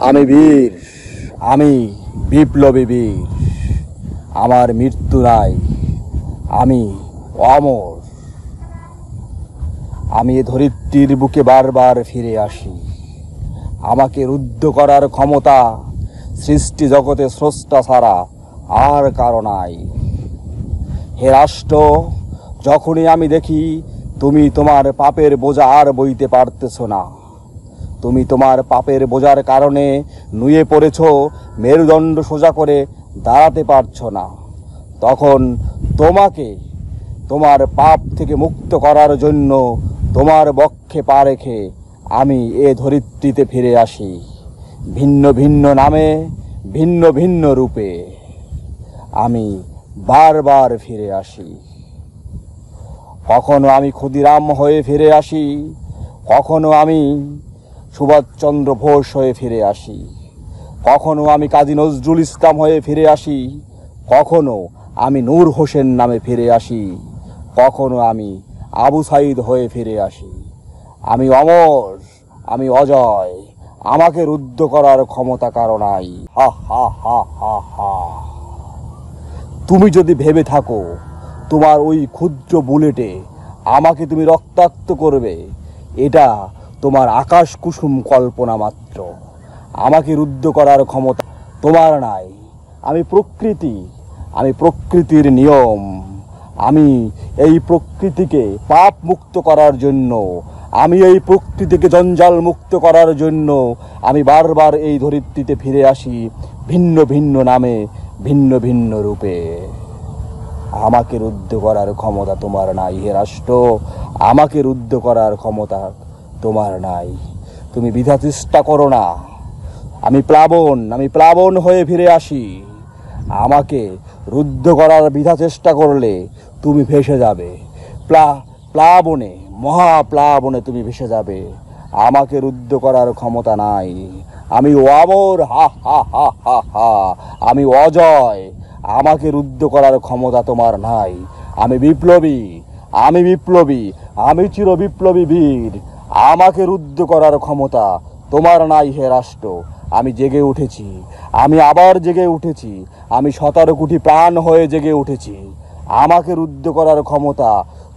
আমি বীর, আমি বিপ্লবী বীর। আমার মৃত্যু নাই, আমি অমর। আমি এ ধরিত্রীর বুকে বারবার ফিরে আসি। আমাকে রুদ্ধ করার ক্ষমতা সৃষ্টি জগতে স্রষ্টা ছাড়া আর কারো নাই। হে রাষ্ট্র, যখনই আমি দেখি তুমি তোমার পাপের বোঝা আর বইতে পারতেছ না, তুমি তোমার পাপের বোঝার কারণে নুয়ে পড়েছ, মেরুদণ্ড সোজা করে দাঁড়াতে পারছ না, তখন তোমাকে তোমার পাপ থেকে মুক্ত করার জন্য তোমার বক্ষে পা রেখে আমি এ ধরিত্রীতে ফিরে আসি। ভিন্ন ভিন্ন নামে, ভিন্ন ভিন্ন রূপে আমি বারবার ফিরে আসি। কখনো আমি ক্ষুদিরাম হয়ে ফিরে আসি, কখনো আমি সুভাষচন্দ্র বোস হয়ে ফিরে আসি, কখনো আমি কাজী নজরুল ইসলাম হয়ে ফিরে আসি, কখনো আমি নূর হোসেন নামে ফিরে আসি, কখনো আমি আবু সাইদ হয়ে ফিরে আসি। আমি অমর, আমি অজয়। আমাকে রুদ্ধ করার ক্ষমতা কারো নাই। হা হা হা হা হা। তুমি যদি ভেবে থাকো তোমার ওই ক্ষুদ্র বুলেটে আমাকে তুমি রক্তাক্ত করবে, এটা তোমার আকাশ কুসুম কল্পনা মাত্র। আমাকে রুদ্ধ করার ক্ষমতা তোমার নাই। আমি প্রকৃতি, আমি প্রকৃতির নিয়ম। আমি এই প্রকৃতিকে পাপ মুক্ত করার জন্য, আমি এই প্রকৃতিকে জঞ্জাল মুক্ত করার জন্য আমি বারবার এই ধরিত্রীতে ফিরে আসি, ভিন্ন ভিন্ন নামে, ভিন্ন ভিন্ন রূপে। আমাকে রুদ্ধ করার ক্ষমতা তোমার নাই হে রাষ্ট্র, আমাকে রুদ্ধ করার ক্ষমতা তোমার নাই। তুমি বিধা চেষ্টা করো না। আমি প্লাবন হয়ে ফিরে আসি। আমাকে রুদ্ধ করার বিধা চেষ্টা করলে তুমি ভেসে যাবে, প্লাবনে, মহাপ্লাবনে তুমি ভেসে যাবে। আমাকে রুদ্ধ করার ক্ষমতা নাই। আমি অমর, হা হা হা হা হা। আমি অজয়। আমাকে রুদ্ধ করার ক্ষমতা তোমার নাই। আমি বিপ্লবী, আমি বিপ্লবী, আমি চির বিপ্লবী বীর। আমাকে রুদ্ধ করার ক্ষমতা তোমার নাই হে রাষ্ট্র। আমি জেগে উঠেছি, আমি আবার জেগে উঠেছি, আমি 17 কোটি প্রাণ হয়ে জেগে উঠেছি। আমাকে রুদ্ধ করার ক্ষমতা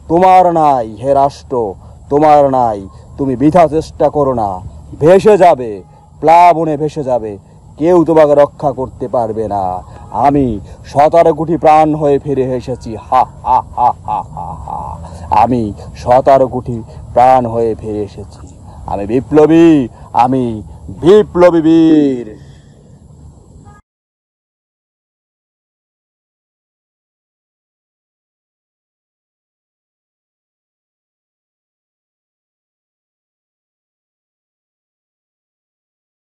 তোমার নাই হে রাষ্ট্র, তোমার নাই। তুমি বৃথা চেষ্টা করো না, ভেসে যাবে, প্লাবনে ভেসে যাবে, কেউ তোমাকে রক্ষা করতে পারবে না। আমি 17 কোটি প্রাণ হয়ে ফিরে এসেছি। হা হা হা হা হা হা। আমি 17 কোটি প্রাণ হয়ে ফিরে এসেছি। আমি বিপ্লবী, আমি বিপ্লবী বীর।